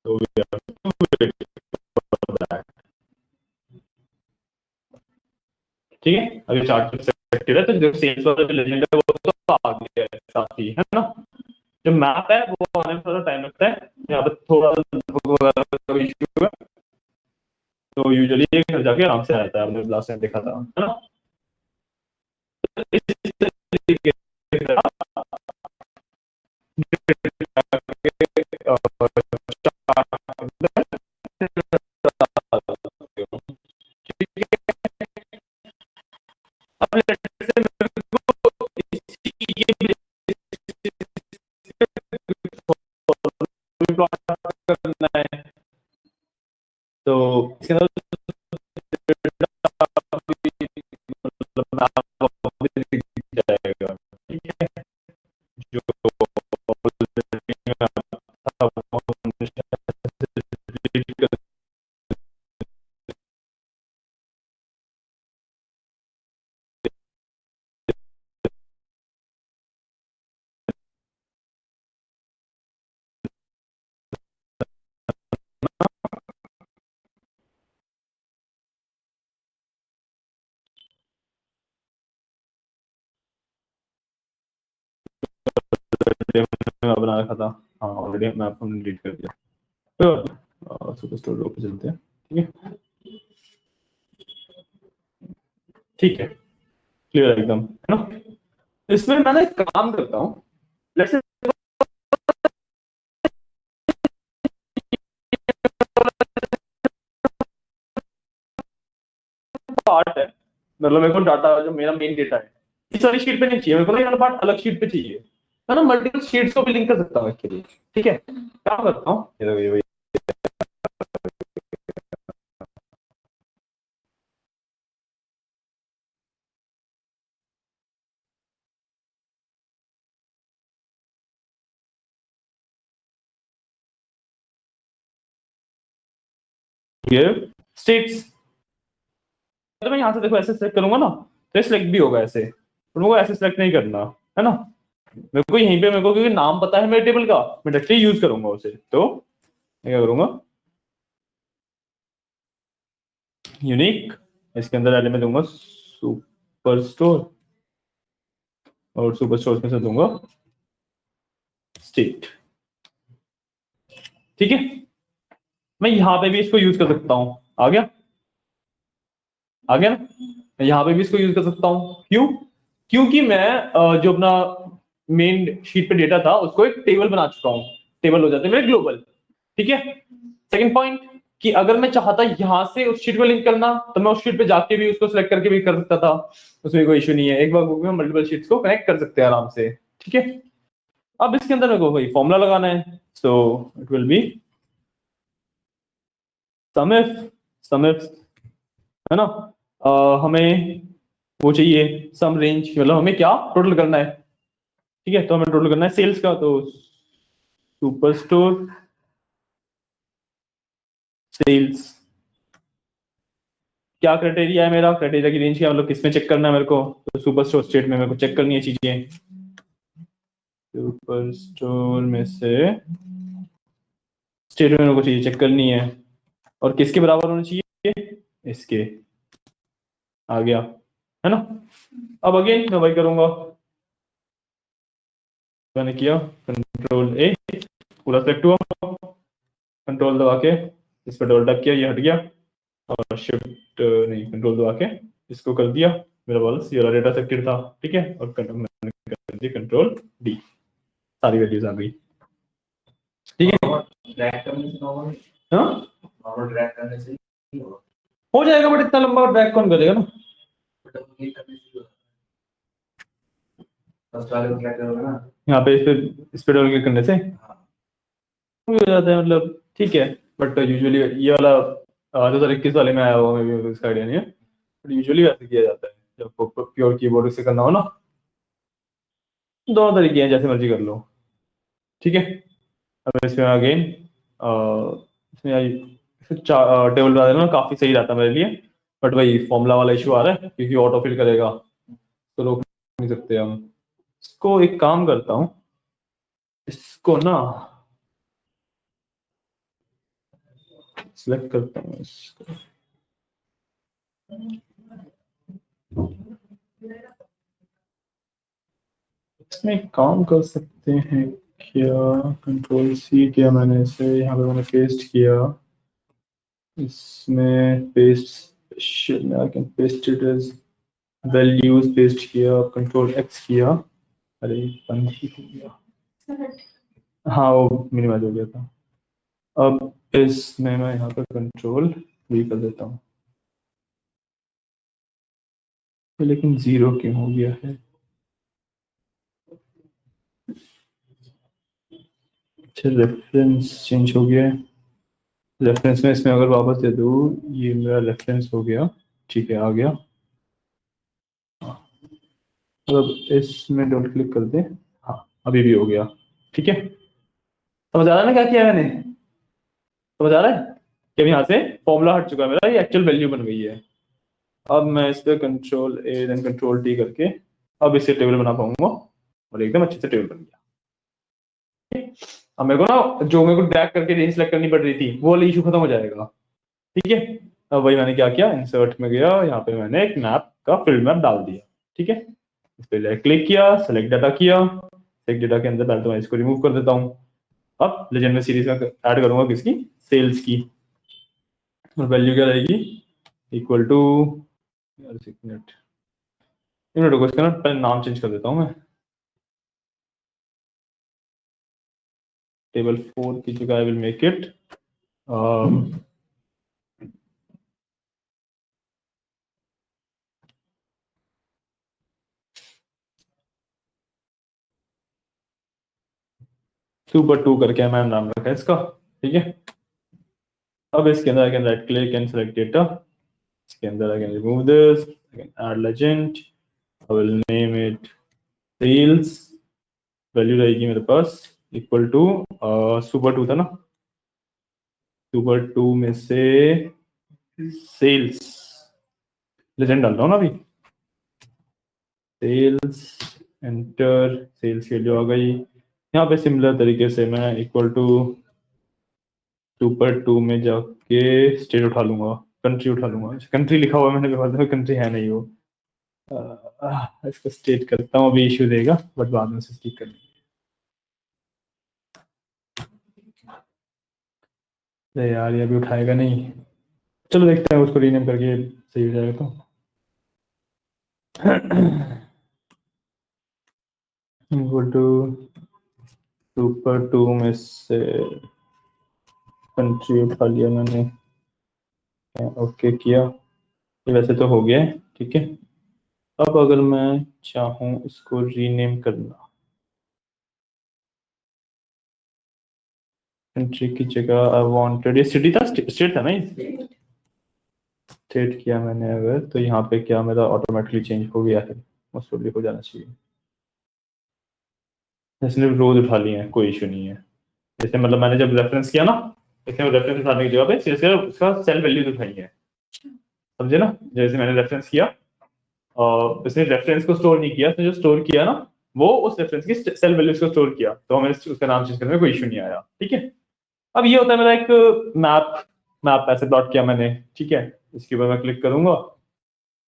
तो दैट। ठीक है, अभी चार्ट सेलेक्टेड है, तो जो सेल्स वाला जो लेजेंड है वो तो आ गया है साथ ही, है ना। जो मैप है वो आने में थोड़ा टाइम लगता है, यहाँ पे थोड़ा वगैरह का इशू है, तो यूजुअली ये घर जाके आराम से आता है, आपने लास्ट टाइम देखा था, है ना। इस तरीके से अब let's say मेरे को इसी ये करना है, तो इसके अंदर जाएगा, ठीक है। जो मैं बना रखा था, हाँ ऑलरेडी मैं आपको डिलीट कर दिया, तो सुपर स्टोर पे चलते हैं, ठीक है। ठीक है, क्लियर है एकदम, है ना। इसमें मैं ना एक काम करता हूँ, लेट्स से पार्ट है, मतलब मेरे को डाटा जो मेरा मेन डेटा है इस वाली शीट पे नहीं चाहिए मेरे को, ना ये वाला पार्ट अलग शीट पे चाहिए, है ना। मल्टीपल शीट्स को भी लिंक कर सकता हूँ इसके लिए, ठीक है। क्या करता हूँ, ये देखो, ये स्टेट्स, तो मैं यहाँ से देखो ऐसे सेलेक्ट करूंगा ना, तो सिलेक्ट भी होगा ऐसे, तो मेरे को ऐसे सिलेक्ट नहीं करना, है ना। मेरे को यहीं पे मेरे को क्योंकि नाम पता है मेरे टेबल का, मैं डायरेक्टली यूज करूंगा उसे, तो मैं क्या करूंगा, यूनिक, इसके अंदर एलिमेंट दूंगा सुपर स्टोर, और सुपर स्टोर में से दूंगा स्टेट, ठीक है। मैं यहाँ पे भी इसको यूज कर सकता हूँ, आ गया, आ गया ना। मैं यहाँ पे भी इसको यूज कर सकता हूँ, क्यों, क्योंकि मैं जो अपना मेन शीट पे डेटा था उसको एक टेबल बना चुका हूँ, टेबल हो जाते हैं मेरे ग्लोबल, ठीक है। सेकंड पॉइंट, कि अगर मैं चाहता यहाँ से उस शीट को लिंक करना, तो मैं उस शीट पे जाके भी उसको सिलेक्ट करके भी कर सकता था, उसमें कोई इशू नहीं है, एक बार में मल्टीपल शीट्स को कनेक्ट कर सकते हैं आराम से, ठीक है। अब इसके अंदर मेरे को वही फॉर्मूला लगाना है, so it will be sum if, sum if, है ना। हमें वो चाहिए सम रेंज, मतलब हमें क्या टोटल करना है, ठीक है। तो हमें टोटल करना है सेल्स का, तो सुपर स्टोर सेल्स, क्या क्राइटेरिया है मेरा, क्राइटेरिया की रेंज क्या, मतलब किसमें चेक करना है मेरे को, तो सुपर स्टोर स्टेट में मेरे को चेक करनी है चीजें, सुपर स्टोर में से स्टेट में मेरे को चीजें चेक करनी है, और किसके बराबर होना चाहिए, इसके, आ गया, है ना। अब अगेन मैं वही करूंगा, मैंने किया कंट्रोल ए, पूरा सेलेक्ट हुआ, कंट्रोल दबा के इस पर डबल टैप किया, ये हट गया, और शिफ्ट नहीं कंट्रोल दबा के इसको कर दिया, मेरा बॉल्स ये वाला डेटा सेलेक्टेड था, ठीक है। और मैंने कर दिया कंट्रोल डी, सारी वैल्यूज आ गई, ठीक है।
ड्रैग करने से नॉर्मल,
हाँ
नॉर्मल ड्रैग करने से नहीं होगा,
हो जाएगा, बट इतना लंबा ड्रैग कौन करेगा ना।
बट अब क्लिक करने से होगा, फर्स्ट वाले को ड्रैग करोगे ना,
यहाँ पे इस पे डबल क्लिक करने से
हाँ
हो जाता है, मतलब ठीक है। बट यूजुअली ये वाला 2021 वाले में आया हुआ, मैं भी इसका आइडिया नहीं है, बट यूजुअली ऐसे किया जाता है जब प्योर कीबोर्ड से करना हो ना। दोनों तरीके हैं, जैसे मर्जी कर लो, ठीक है। अब इसमें अगेन इसमें टेबल बना देना काफी सही रहता है मेरे लिए, बट वही फॉर्मूला वाला इशू आ रहा है, क्योंकि ऑटो फिल करेगा, तो रोक नहीं सकते हम इसको। एक काम करता हूँ, इसको ना सिलेक्ट करता हूँ इसको। इसमें एक काम कर सकते हैं क्या, कंट्रोल सी किया मैंने इसे, यहाँ पे मैंने पेस्ट किया, इसमें paste I can paste it as values, paste किया, कंट्रोल एक्स किया, अरे बंद ही हो गया, हाँ वो मिनिमाइज हो गया था। अब इसमें मैं यहाँ पर कंट्रोल वी कर देता हूँ, लेकिन 0 क्यों हो गया है? अच्छा रेफरेंस चेंज हो गया है, रेफरेंस में इसमें अगर वापस दे दूँ, ये मेरा रेफरेंस हो गया, ठीक है आ गया। अब इसमें डबल क्लिक कर दे, हाँ अभी भी हो गया, ठीक है। समझ आ रहा है ना क्या किया मैंने, समझ आ रहा है कि अब यहाँ से फॉर्मूला हट चुका है मेरा, ये एक्चुअल वैल्यू बन गई है। अब मैं इस पर control A then control T करके अब इससे टेबल बना पाऊंगा और एकदम अच्छे से टेबल बन गया। अब मेरे को ना जो मेरे को ड्रैग करके रेंज सेलेक्ट करनी पड़ रही थी वो वाला इशू खत्म हो जाएगा, ठीक है। अब वही मैंने क्या किया, इंसर्ट में गया, यहाँ पे मैंने एक मैप का फील्ड मैप डाल दिया, ठीक है। इस पर क्लिक किया, सेलेक्ट डाटा किया, सेलेक्ट डाटा के अंदर पहले तो मैं इसको रिमूव कर देता हूँ। अब लेजेंड में सीरीज में ऐड करूंगा किसकी, सेल्स की, और वैल्यू क्या रहेगी, इक्वल टू, एक मिनट को इसका ना पहले नाम चेंज कर देता हूँ मैं, टेबल 4 की जगह I will make it super 2 करके मैंने नाम रखा है इसका, ठीक है। अब इसके अंदर I can right click and select data, इसके अंदर I can remove this, I can add legend, I will name it sales, value रहेगी मेरे पास इक्वल टू सुपर 2 था ना, सुपर 2 में से सेल्स लेजेंड डाल रहा हूँ ना अभी, सेल्स एंटर, सेल्स की वैल्यू आ गई। यहाँ पे सिमिलर तरीके से मैं इक्वल टू सुपर 2 में जाके स्टेट उठा लूंगा, कंट्री उठा लूंगा, कंट्री लिखा हुआ है मैंने व्यवहार, कंट्री है नहीं वो, इसको स्टेट करता हूँ, अभी इश्यू देगा बट बाद में से ठीक कर लेंगे। अरे यार ये अभी उठाएगा नहीं, चलो देखते हैं उसको रीनेम करके सही हो जाएगा तो। इक्वल टू सुपर 2 में से कंट्री उठा लिया मैंने, ओके किया, ये वैसे तो हो गया है, ठीक है। अब अगर मैं चाहूँ इसको रीनेम करना, कंट्री की जगह आई वांटेड, ये सिटी था, स्टेट था ना, स्टेट किया मैंने अगर, तो यहाँ पे क्या मेरा ऑटोमेटिकली चेंज हो गया है, मोस्ट हो जाना चाहिए, इसने रोज उठा लिए हैं, कोई इशू नहीं है। जैसे मतलब मैंने जब रेफरेंस किया ना, इसने रेफरेंस उठाने की जगह पे सिर्फ उसका सेल वैल्यू दिखाई है, समझे ना। जैसे मैंने रेफरेंस किया और उसने रेफरेंस को स्टोर नहीं किया, उसने जो स्टोर किया ना वो उस रेफरेंस की सेल वैल्यूज को स्टोर किया, तो हमें उसका नाम चेंज करने में कोई इशू नहीं आया, ठीक है। अब ये होता है मेरा एक मैप, मैप ऐसे प्लॉट किया मैंने, ठीक है। इसके ऊपर मैं क्लिक करूंगा,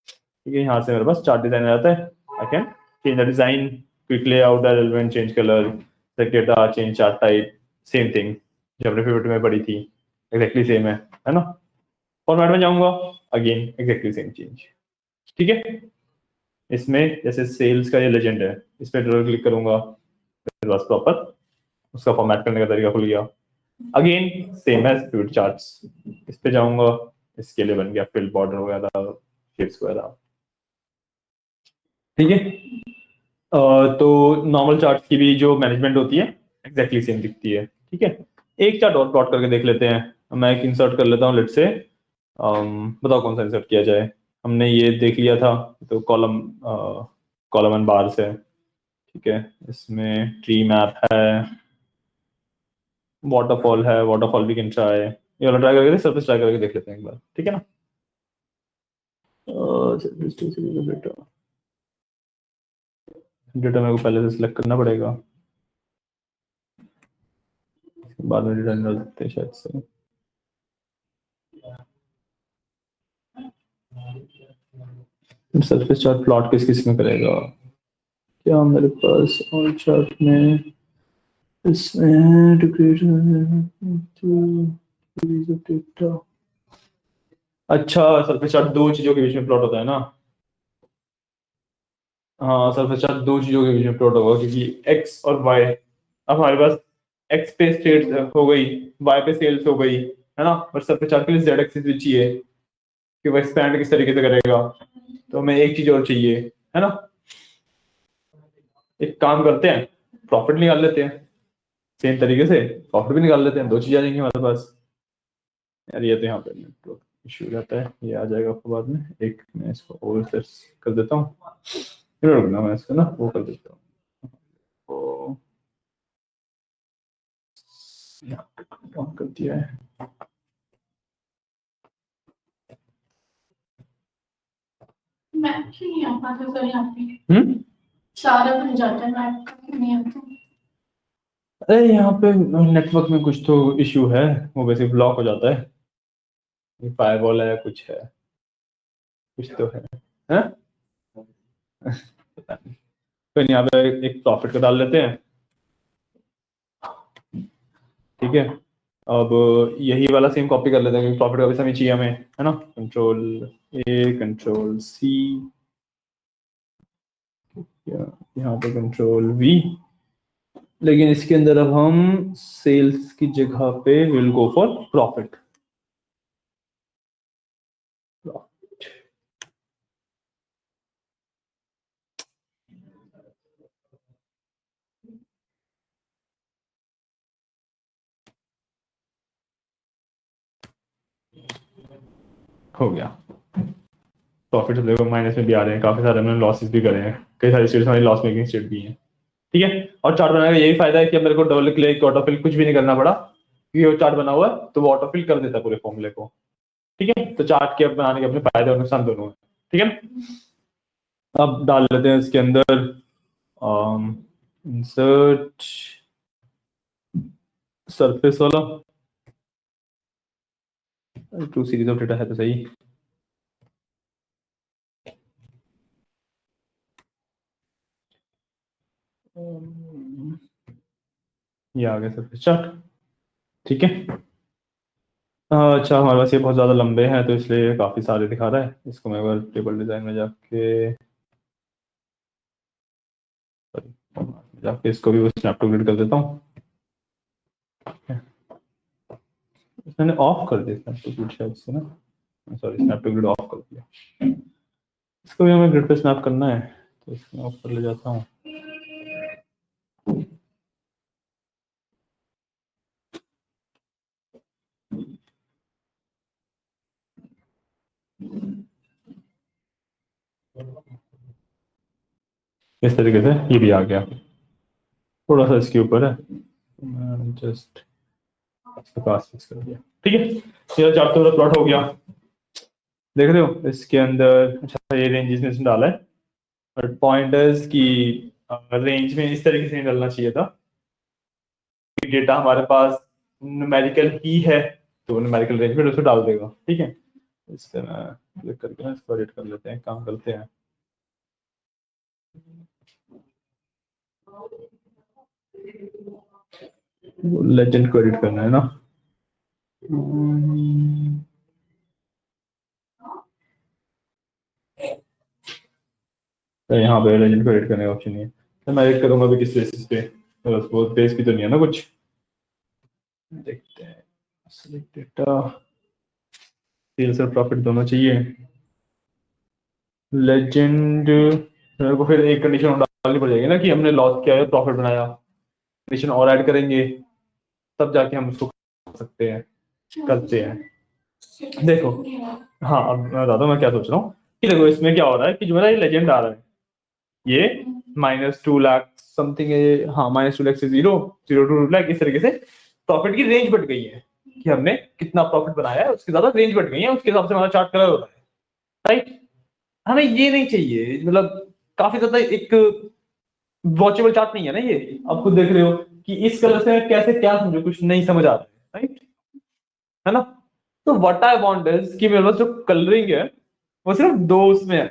ठीक है, यहाँ से मेरे पास चार्ट डिजाइन आ जाता है, I can change the design, quick layout, element, change colour, select data, change chart type, same thing जो अपने फेवरेट में पड़ी थी, एग्जैक्टली सेम है ना। फॉर्मेट में जाऊंगा, अगेन एग्जैक्टली सेम चेंज, ठीक है। इसमें जैसे सेल्स का ये लेजेंड है, इस पर डबल क्लिक करूंगा, मेरे पास प्रॉपर उसका फॉर्मेट करने का तरीका खुल गया, अगेन सेम है फ्लूइड चार्ट्स, इस पे जाऊंगा, इसके लिए बन गया फिल बॉर्डर वगैरह, शेप्स वगैरह, ठीक है। तो नॉर्मल चार्ट की भी जो मैनेजमेंट होती है एग्जैक्टली सेम दिखती है, ठीक है। एक चार्ट और प्लॉट करके देख लेते हैं, मैं एक इंसर्ट कर लेता हूँ, लेट से बताओ कौन सा इंसर्ट किया जाए। हमने ये देख लिया था, तो कॉलम, कॉलम एंड बार्स है, ठीक है। इसमें ट्री मैप है, वाटरफॉल है, वाटरफॉल भी कैन ट्राई, ये वाला ट्राई करके, सरफेस ट्राई करके देख लेते हैं एक बार, ठीक है ना। डेटा, डेटा मेरे को पहले से सिलेक्ट करना पड़ेगा, बाद में डेटा डाल सकते हैं शायद से, सरफेस चार्ट प्लॉट किस किस में करेगा? क्या मेरे पास और चार्ट में इसमें to create डेटा। अच्छा, सरफेस चार्ट दो चीजों के बीच में प्लॉट होता है ना? हाँ, सरफेस चार्ट दो चीजों के बीच में प्लॉट होगा क्योंकि एक्स और वाई, अब हमारे पास एक्स पे स्टेट हो गई, वाई पे सेल्स हो गई, है ना? और सरफेस चार्ट के लिए जेड एक्सिस भी चाहिए कि वो एक्सपैंड किस तरीके से करेगा, तो हमें एक चीज और चाहिए, है ना? एक काम करते हैं, प्रॉफिट निकाल लेते हैं, सेम तरीके से प्रॉफिट भी निकाल लेते हैं, दो चीजें आ जाएंगी हमारे पास। यार ये तो यहाँ पे नेटवर्क इशू रहता है, ये आ जाएगा आपको बाद में। एक मैं इसको ओवर सर्च कर देता हूँ, रुकना, मैं इसको ना वो कर देता हूँ, तो यहाँ पे ऑन कर दिया है।
मैप ही नहीं आ पाता सर यहाँ पे। सारा बन जाता है, मैप का नहीं आता।
अरे यहाँ पे नेटवर्क में कुछ तो इशू है, वो वैसे ब्लॉक हो जाता है, ये फायरवॉल है, कुछ है, कुछ तो है, हैं? पता नहीं। फिर यहाँ पे एक प्रॉफिट का डाल लेते हैं, ठीक है? अब यही वाला सेम कॉपी कर लेते हैं क्योंकि प्रॉफिट का भी हमें चाहिए, हमें, है ना? कंट्रोल ए, कंट्रोल सी, यहाँ पे कंट्रोल वी, लेकिन इसके अंदर अब हम सेल्स की जगह पे विल गो फॉर प्रॉफिट। हो गया प्रॉफिट, देखो माइनस में भी आ रहे हैं, काफी सारे हमने लॉसेस भी करे हैं, कई सारी स्टेट्स हमारी लॉस मेकिंग स्टेट भी हैं, ठीक है? और चार्ट बनाने का यही फायदा है कि अब मेरे को डबल क्लिक ऑटोफिल कुछ भी नहीं करना पड़ा, क्योंकि वो चार्ट बना हुआ है तो वो ऑटोफिल कर देता है पूरे फॉर्मूले को, ठीक है? तो चार्ट के बनाने के अपने फायदे और नुकसान दोनों हैं, ठीक है? अब डाल लेते हैं इसके अंदर इंसर्ट सरफेस वाला, टू सीरीज ऑफ डेटा है तो सही। ये आ गया सरफेस चार्ट, ठीक है? अच्छा, हमारे पास ये बहुत ज़्यादा लंबे हैं तो इसलिए काफ़ी सारे दिखा रहा है, इसको मैं एक बार टेबल डिज़ाइन में जाके इसको भी स्नैप टू ग्रिड कर देता हूँ। मैंने ऑफ कर दिया स्नैप टू ग्रिड शायद से ना, sorry, snap to grid off कर दिया, इसको भी हमें ग्रिड पे स्नैप करना है तो इसमें ऑफ कर ले जाता हूँ। इस तरीके से ये भी आ गया, थोड़ा सा इसके ऊपर है, जस्ट इसके पास फिक्स कर दिया, ठीक है? ये चार्ट तो मेरा प्लॉट हो गया, देख रहे हो इसके अंदर। अच्छा, ये रेंजेस में इसने डाला है, बट पॉइंटर्स की रेंज में इस तरीके से नहीं डालना चाहिए था, डेटा हमारे पास न्यूमेरिकल ही है तो न्यूमेरिकल रेंज में उसको डाल देगा, ठीक है? इस तरह क्लिक करके ना इसको एडिट कर लेते हैं, काम करते हैं। लेजेंड को एडिट करना है ना, तो यहाँ पे लेजेंड को एडिट करने का ऑप्शन नहीं है, तो मैं एडिट करूंगा भी किस बेसिस पे, तो बस वो बेस भी तो नहीं है ना कुछ, देखते हैं। सेलेक्ट डेटा, सेल्स और प्रॉफिट दोनों चाहिए, लेजेंड मेरे को फिर एक कंडीशन डालनी पड़ जाएगी ना कि हमने लॉस किया है, प्रॉफिट बनाया, कंडीशन और ऐड करेंगे तब जाके हम उसको कर सकते हैं, करते हैं। देखो, हाँ, अब मैं बताता हूँ मैं क्या सोच रहा हूँ कि देखो इसमें क्या हो रहा है कि जो मेरा ये लेजेंड आ रहा है ये -2 लाख समथिंग है, हाँ, -2 लाख से 0 to 2 लाख, इस तरीके से प्रॉफिट की रेंज बढ़ गई है कि हमने कितना प्रॉफिट बनाया है उसके ज्यादा रेंज बढ़ गई है, उसके हिसाब से हमारा चार्ट कलर हो रहा है, राइट? हमें ये नहीं चाहिए, मतलब काफी ज्यादा एक वॉचेबल चार्ट नहीं है ना ये, आप खुद देख रहे हो कि इस कलर से कैसे क्या समझो, कुछ नहीं समझ आ रहा है, राइट? है ना? तो व्हाट आई वांट इज कि मेरे पास जो कलरिंग है वो सिर्फ 2 उसमें है।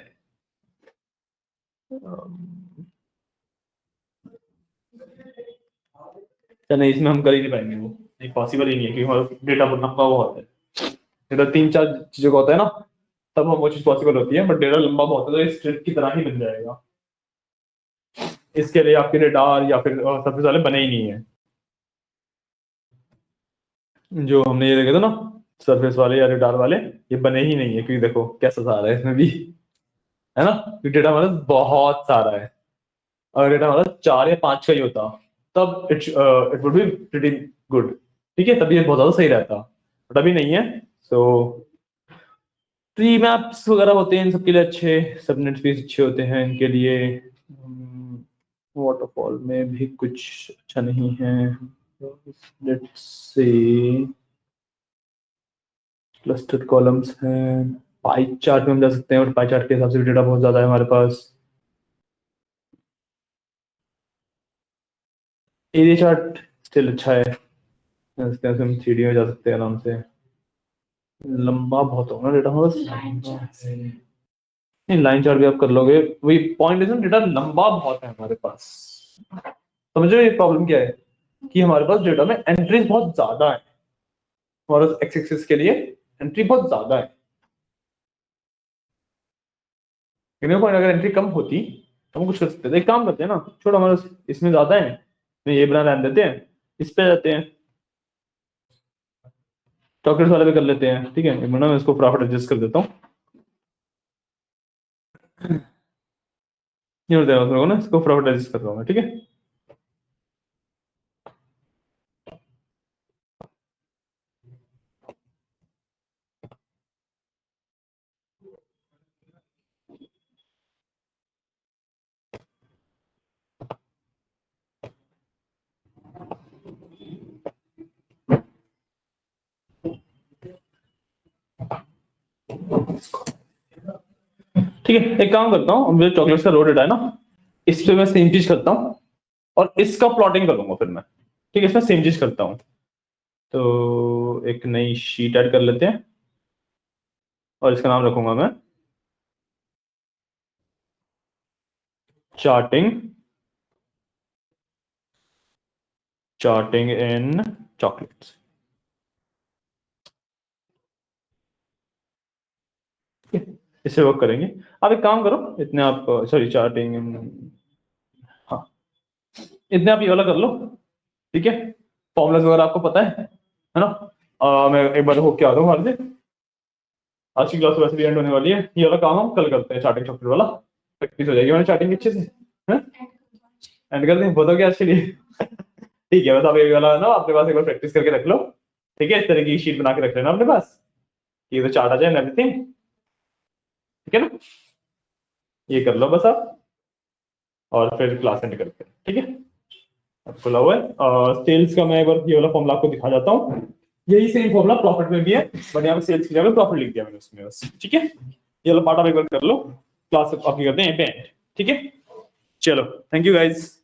नहीं, इसमें हम कर ही नहीं पाएंगे, वो ये पॉसिबल ही नहीं है क्योंकि हमारा डेटा लंबा बहुत है। डेटा 3-4 चीजों का होता है ना, तब हम वो चीज पॉसिबल होती है, बट डेटा लंबा बहुत है तो ये स्क्रिप्ट की तरह ही बन जाएगा। इसके लिए आपके रडार या फिर सरफेस वाले बने ही नहीं है। जो हमने ये देखे थे ना सरफेस वाले या रडार वाले, ये बने ही नहीं है क्योंकि देखो कैसा सारा है इसमें भी, है ना, क्योंकि डेटा हमारा बहुत सारा है। अगर डेटा हमारा 4 या 5 का ही होता तब it would be pretty good, ठीक है, तभी ये बहुत ज्यादा सही रहता, बट अभी नहीं है। सो ट्री मैप्स वगैरह होते हैं इन सबके लिए अच्छे, सबनेट भी अच्छे होते हैं इनके लिए। वाटरफॉल में भी कुछ अच्छा नहीं है। लेट्स से क्लस्टर कॉलम्स हैं, पाई चार्ट में हम जा सकते हैं, और पाई चार्ट के हिसाब से भी डेटा बहुत ज्यादा है हमारे पास। एरिया चार्ट स्टिल अच्छा है, इस तरह से हम 3D में जा सकते हैं आराम से। लंबा बहुत होगा डेटा हमारा, नहीं लाइन चार्ट भी आप कर लोगे, वही पॉइंट है, डेटा लंबा बहुत है हमारे पास। समझो ये प्रॉब्लम क्या है कि हमारे पास डेटा में एंट्रीज बहुत ज्यादा है, हमारे एक्स एक्सिस के लिए एंट्री बहुत ज्यादा है। पॉइंट अगर एंट्री कम होती तो हम कुछ कर सकते थे, एक काम करते हैं ना, छोड़ो हमारे इसमें ज्यादा है, तो ये बना रहने देते हैं, इस पे जाते हैं, चॉकलेट वाले भी कर लेते हैं, ठीक है। मैं इसको प्रॉफिट एडजस्ट कर देता हूँ, ये होता है ना, इसको प्रॉफिट एडजस्ट कर रहा हूँ मैं, ठीक है। ठीक है, एक काम करता हूँ, मुझे चॉकलेट का रो डेटा है ना, इस पे मैं सेम चीज करता हूँ और इसका प्लॉटिंग करूंगा फिर मैं, ठीक है, इसमें सेम चीज करता हूँ। तो एक नई शीट ऐड कर लेते हैं और इसका नाम रखूंगा मैं चार्टिंग, चार्टिंग इन चॉकलेट्स। इससे वर्क करेंगे। आप एक काम करो, इतने आप सॉरी चार्टिंग, हाँ इतने आप ये वाला कर लो, ठीक है। फॉर्मुलाज वगैरह आपको पता है ना। मैं एक बार होके आता हूँ बाहर से, आज की क्लास वैसे भी एंड होने वाली है, ये वाला काम हम कल करते हैं, चार्टिंग चॉकलेट वाला, प्रैक्टिस हो जाएगी मैंने चार्टिंग अच्छे से, एंड कर दें, बहुत हो गया आज के लिए। ठीक है, बस आप ये वाला ना अपने पास एक बार प्रैक्टिस करके रख लो, ठीक है, इस तरह की शीट बना के रख लेना अपने पास, ये तो चार्ट आ जाए एवरीथिंग, ठीक है ना। ये कर लो बस आप, और फिर क्लास एंड करते हैं, ठीक है। अब खुला हुआ है सेल्स का, मैं एक बार ये वाला फॉर्मूला आपको दिखा जाता हूँ, यही सेम फॉर्मूला प्रॉफिट में भी है, बट यहाँ पे सेल्स की जगह प्रॉफिट लिख दिया मैंने उसमें बस, ठीक है। ये वाला पार्ट आप एक बार कर लो, क्लास आपकी करते हैं एंड, ठीक है। चलो थैंक यू गाइज।